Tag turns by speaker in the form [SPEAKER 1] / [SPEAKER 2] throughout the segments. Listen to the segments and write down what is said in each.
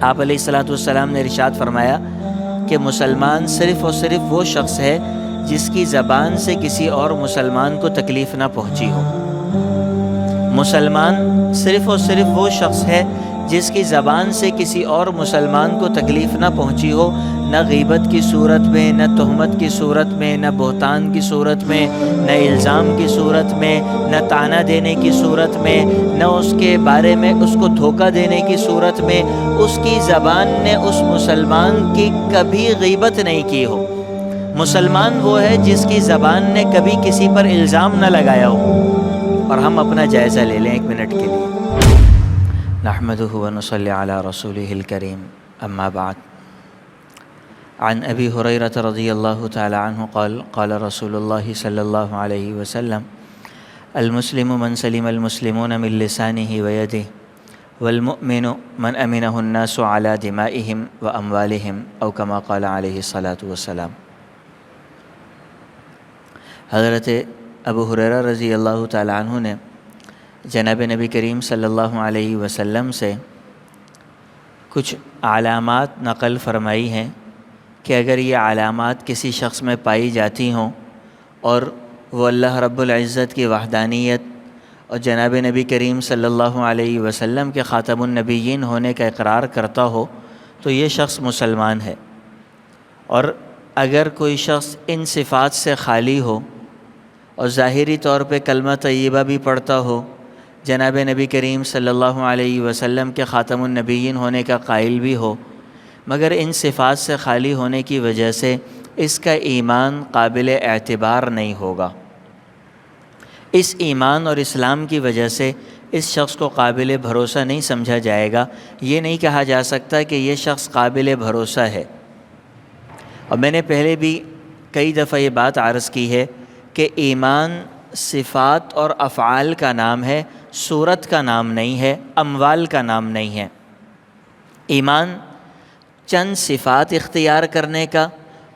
[SPEAKER 1] آپ علیہ الصلوۃ والسلام نے ارشاد فرمایا کہ مسلمان صرف اور صرف وہ شخص ہے جس کی زبان سے کسی اور مسلمان کو تکلیف نہ پہنچی ہو۔ مسلمان صرف اور صرف وہ شخص ہے جس کی زبان سے کسی اور مسلمان کو تکلیف نہ پہنچی ہو، نہ غیبت کی صورت میں، نہ تہمت کی صورت میں، نہ بہتان کی صورت میں، نہ الزام کی صورت میں، نہ طعنہ دینے کی صورت میں، نہ اس کے بارے میں اس کو دھوکہ دینے کی صورت میں اس کی زبان نے اس مسلمان کی کبھی غیبت نہیں کی ہو۔ مسلمان وہ ہے جس کی زبان نے کبھی کسی پر الزام نہ لگایا ہو۔ اور ہم اپنا جائزہ لے لیں 1 منٹ کے لیے۔ نحمدہ ونصلی علی رسولہ الکریم، اما بعد، عن ابی ہریرہ رضی اللہ تعالی عنہ قال قال رسول اللہ صلی اللہ علیہ وسلم المسلم من سلم المسلمون من لسانہ ویدہ والمؤمن من امنہ الناس علی دمائہم واموالہم او کما قال علیہ الصلاۃ والسلام۔ حضرت ابو ہریرہ رضی اللہ تعالی عنہ نے جناب نبی کریم صلی اللہ علیہ وسلم سے کچھ علامات نقل فرمائی ہیں کہ اگر یہ علامات کسی شخص میں پائی جاتی ہوں اور وہ اللہ رب العزت کی وحدانیت اور جناب نبی کریم صلی اللہ علیہ وسلم کے خاتم النبیین ہونے کا اقرار کرتا ہو تو یہ شخص مسلمان ہے۔ اور اگر کوئی شخص ان صفات سے خالی ہو اور ظاہری طور پہ کلمہ طیبہ بھی پڑھتا ہو، جناب نبی کریم صلی اللہ علیہ وسلم کے خاتم النبیین ہونے کا قائل بھی ہو، مگر ان صفات سے خالی ہونے کی وجہ سے اس کا ایمان قابل اعتبار نہیں ہوگا۔ اس ایمان اور اسلام کی وجہ سے اس شخص کو قابل بھروسہ نہیں سمجھا جائے گا۔ یہ نہیں کہا جا سکتا کہ یہ شخص قابل بھروسہ ہے۔ اور میں نے پہلے بھی کئی دفعہ یہ بات عرض کی ہے کہ ایمان صفات اور افعال کا نام ہے، صورت کا نام نہیں ہے، اموال کا نام نہیں ہے۔ ایمان چند صفات اختیار کرنے کا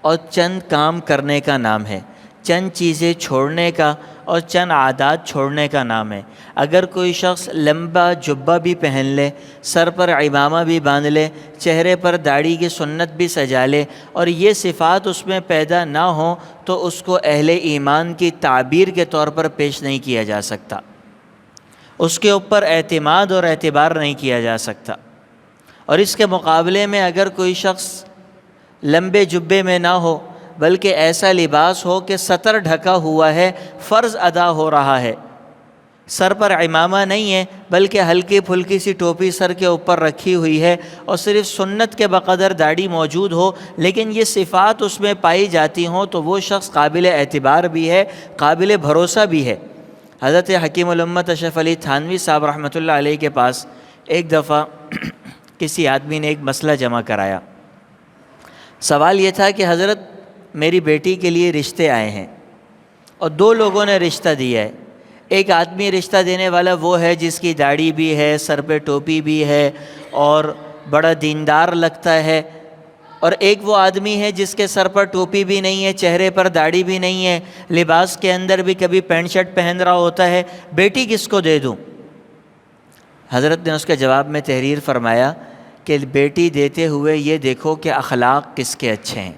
[SPEAKER 1] اور چند کام کرنے کا نام ہے، چند چیزیں چھوڑنے کا اور چند عادات چھوڑنے کا نام ہے۔ اگر کوئی شخص لمبا جبہ بھی پہن لے، سر پر عمامہ بھی باندھ لے، چہرے پر داڑھی کی سنت بھی سجا لے اور یہ صفات اس میں پیدا نہ ہوں تو اس کو اہل ایمان کی تعبیر کے طور پر پیش نہیں کیا جا سکتا، اس کے اوپر اعتماد اور اعتبار نہیں کیا جا سکتا۔ اور اس کے مقابلے میں اگر کوئی شخص لمبے جبے میں نہ ہو بلکہ ایسا لباس ہو کہ سطر ڈھکا ہوا ہے، فرض ادا ہو رہا ہے، سر پر عمامہ نہیں ہے بلکہ ہلکی پھلکی سی ٹوپی سر کے اوپر رکھی ہوئی ہے اور صرف سنت کے بقدر داڑھی موجود ہو، لیکن یہ صفات اس میں پائی جاتی ہوں تو وہ شخص قابل اعتبار بھی ہے، قابل بھروسہ بھی ہے۔ حضرت حکیم الامت اشرف علی تھانوی صاحب رحمۃ اللہ علیہ کے پاس ایک دفعہ کسی آدمی نے ایک مسئلہ جمع کرایا۔ سوال یہ تھا کہ حضرت میری بیٹی کے لیے رشتے آئے ہیں اور 2 لوگوں نے رشتہ دیا ہے۔ ایک آدمی رشتہ دینے والا وہ ہے جس کی داڑھی بھی ہے، سر پہ ٹوپی بھی ہے اور بڑا دیندار لگتا ہے، اور ایک وہ آدمی ہے جس کے سر پر ٹوپی بھی نہیں ہے، چہرے پر داڑھی بھی نہیں ہے، لباس کے اندر بھی کبھی پینٹ شرٹ پہن رہا ہوتا ہے، بیٹی کس کو دے دوں؟ حضرت نے اس کے جواب میں تحریر فرمایا کہ بیٹی دیتے ہوئے یہ دیکھو کہ اخلاق کس کے اچھے ہیں،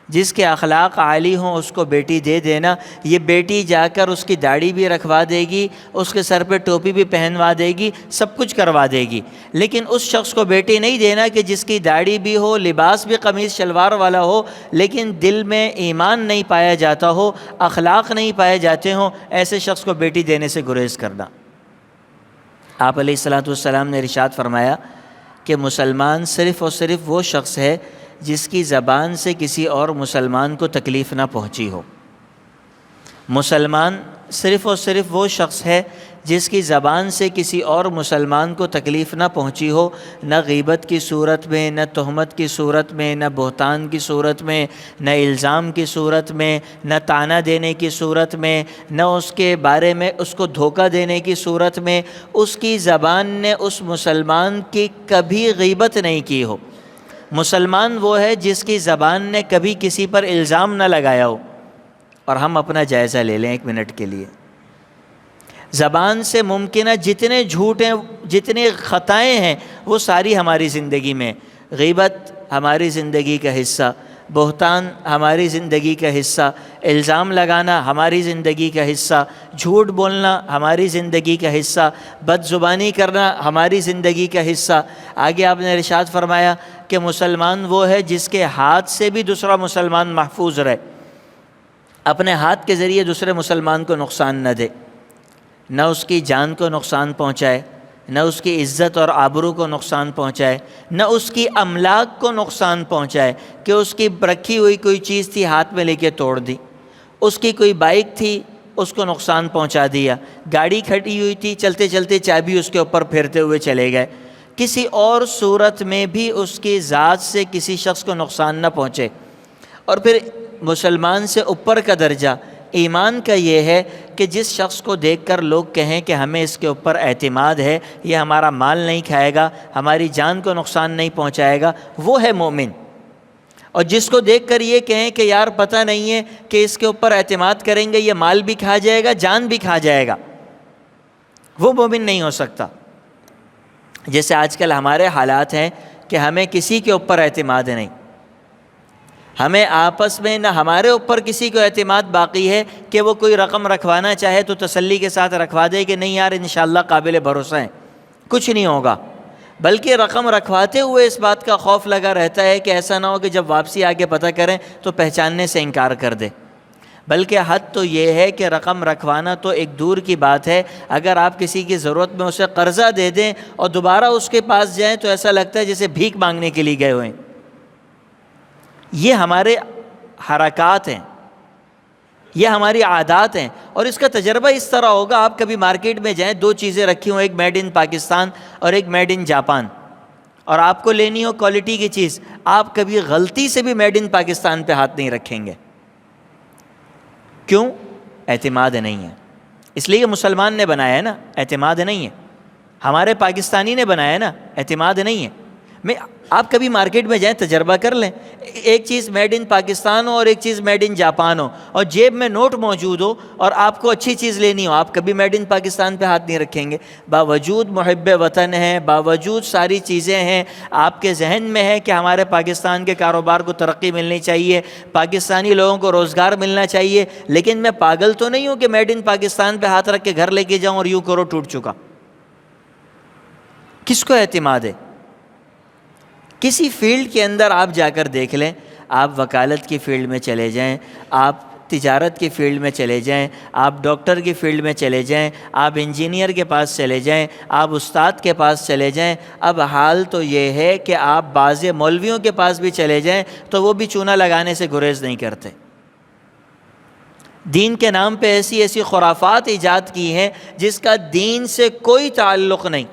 [SPEAKER 1] جس کے اخلاق عالی ہوں اس کو بیٹی دے دینا۔ یہ بیٹی جا کر اس کی داڑھی بھی رکھوا دے گی، اس کے سر پہ ٹوپی بھی پہنوا دے گی، سب کچھ کروا دے گی، لیکن اس شخص کو بیٹی نہیں دینا کہ جس کی داڑھی بھی ہو، لباس بھی قمیص شلوار والا ہو، لیکن دل میں ایمان نہیں پایا جاتا ہو، اخلاق نہیں پائے جاتے ہوں، ایسے شخص کو بیٹی دینے سے گریز کرنا۔ آپ علیہ الصلوۃ والسلام نے ارشاد فرمایا کہ مسلمان صرف اور صرف وہ شخص ہے جس کی زبان سے کسی اور مسلمان کو تکلیف نہ پہنچی ہو۔ مسلمان صرف اور صرف وہ شخص ہے جس کی زبان سے کسی اور مسلمان کو تکلیف نہ پہنچی ہو، نہ غیبت کی صورت میں، نہ تہمت کی صورت میں، نہ بہتان کی صورت میں، نہ الزام کی صورت میں، نہ طعنہ دینے کی صورت میں، نہ اس کے بارے میں اس کو دھوکہ دینے کی صورت میں اس کی زبان نے اس مسلمان کی کبھی غیبت نہیں کی ہو۔ مسلمان وہ ہے جس کی زبان نے کبھی کسی پر الزام نہ لگایا ہو۔ اور ہم اپنا جائزہ لے لیں 1 منٹ کے لیے۔ زبان سے ممکنہ جتنے جھوٹ ہیں، جتنے خطائیں ہیں، وہ ساری ہماری زندگی میں. غیبت ہماری زندگی کا حصہ، بہتان ہماری زندگی کا حصہ، الزام لگانا ہماری زندگی کا حصہ، جھوٹ بولنا ہماری زندگی کا حصہ، بد زبانی کرنا ہماری زندگی کا حصہ. آگے آپ نے ارشاد فرمایا کہ مسلمان وہ ہے جس کے ہاتھ سے بھی دوسرا مسلمان محفوظ رہے، اپنے ہاتھ کے ذریعے دوسرے مسلمان کو نقصان نہ دے، نہ اس کی جان کو نقصان پہنچائے، نہ اس کی عزت اور آبرو کو نقصان پہنچائے، نہ اس کی املاک کو نقصان پہنچائے کہ اس کی رکھی ہوئی کوئی چیز تھی ہاتھ میں لے کے توڑ دی، اس کی کوئی بائک تھی اس کو نقصان پہنچا دیا، گاڑی کھڑی ہوئی تھی چلتے چلتے چابی اس کے اوپر پھیرتے ہوئے چلے گئے. کسی اور صورت میں بھی اس کی ذات سے کسی شخص کو نقصان نہ پہنچے. اور پھر مسلمان سے اوپر کا درجہ ایمان کا یہ ہے کہ جس شخص کو دیکھ کر لوگ کہیں کہ ہمیں اس کے اوپر اعتماد ہے، یہ ہمارا مال نہیں کھائے گا، ہماری جان کو نقصان نہیں پہنچائے گا، وہ ہے مومن. اور جس کو دیکھ کر یہ کہیں کہ یار پتہ نہیں ہے کہ اس کے اوپر اعتماد کریں گے یہ مال بھی کھا جائے گا، جان بھی کھا جائے گا، وہ مومن نہیں ہو سکتا. جیسے آج کل ہمارے حالات ہیں کہ ہمیں کسی کے اوپر اعتماد نہیں، ہمیں آپس میں نہ ہمارے اوپر کسی کو اعتماد باقی ہے کہ وہ کوئی رقم رکھوانا چاہے تو تسلی کے ساتھ رکھوا دے کہ نہیں یار انشاءاللہ قابل بھروسہ ہیں، کچھ نہیں ہوگا. بلکہ رقم رکھواتے ہوئے اس بات کا خوف لگا رہتا ہے کہ ایسا نہ ہو کہ جب واپسی آگے پتہ کریں تو پہچاننے سے انکار کر دے. بلکہ حد تو یہ ہے کہ رقم رکھوانا تو ایک دور کی بات ہے، اگر آپ کسی کی ضرورت میں اسے قرضہ دے دیں اور دوبارہ اس کے پاس جائیں تو ایسا لگتا ہے جیسے بھیک مانگنے کے لیے گئے ہوئے ہیں. یہ ہمارے حرکات ہیں، یہ ہماری عادات ہیں. اور اس کا تجربہ اس طرح ہوگا، آپ کبھی مارکیٹ میں جائیں، دو چیزیں رکھی ہوں، ایک میڈ ان پاکستان اور ایک میڈ ان جاپان، اور آپ کو لینی ہو کوالٹی کی چیز، آپ کبھی غلطی سے بھی میڈ ان پاکستان پہ ہاتھ نہیں رکھیں گے. کیوں؟ اعتماد نہیں ہے. اس لیے مسلمان نے بنایا ہے نا، اعتماد نہیں ہے. ہمارے پاکستانی نے بنایا ہے نا، اعتماد نہیں ہے. آپ کبھی مارکیٹ میں جائیں تجربہ کر لیں، ایک چیز میڈ ان پاکستان ہو اور ایک چیز میڈ ان جاپان ہو اور جیب میں نوٹ موجود ہو اور آپ کو اچھی چیز لینی ہو، آپ کبھی میڈ ان پاکستان پہ ہاتھ نہیں رکھیں گے. باوجود محب وطن ہے، باوجود ساری چیزیں ہیں، آپ کے ذہن میں ہے کہ ہمارے پاکستان کے کاروبار کو ترقی ملنی چاہیے، پاکستانی لوگوں کو روزگار ملنا چاہیے، لیکن میں پاگل تو نہیں ہوں کہ میڈ ان پاکستان پہ ہاتھ رکھ کے گھر لے کے جاؤں اور یوں کرو ٹوٹ چکا. کس کو اعتماد ہے؟ کسی فیلڈ کے اندر آپ جا کر دیکھ لیں، آپ وکالت کی فیلڈ میں چلے جائیں، آپ تجارت کی فیلڈ میں چلے جائیں، آپ ڈاکٹر کی فیلڈ میں چلے جائیں، آپ انجینئر کے پاس چلے جائیں، آپ استاد کے پاس چلے جائیں. اب حال تو یہ ہے کہ آپ بعض مولویوں کے پاس بھی چلے جائیں تو وہ بھی چونا لگانے سے گریز نہیں کرتے. دین کے نام پہ ایسی خرافات ایجاد کی ہیں جس کا دین سے کوئی تعلق نہیں.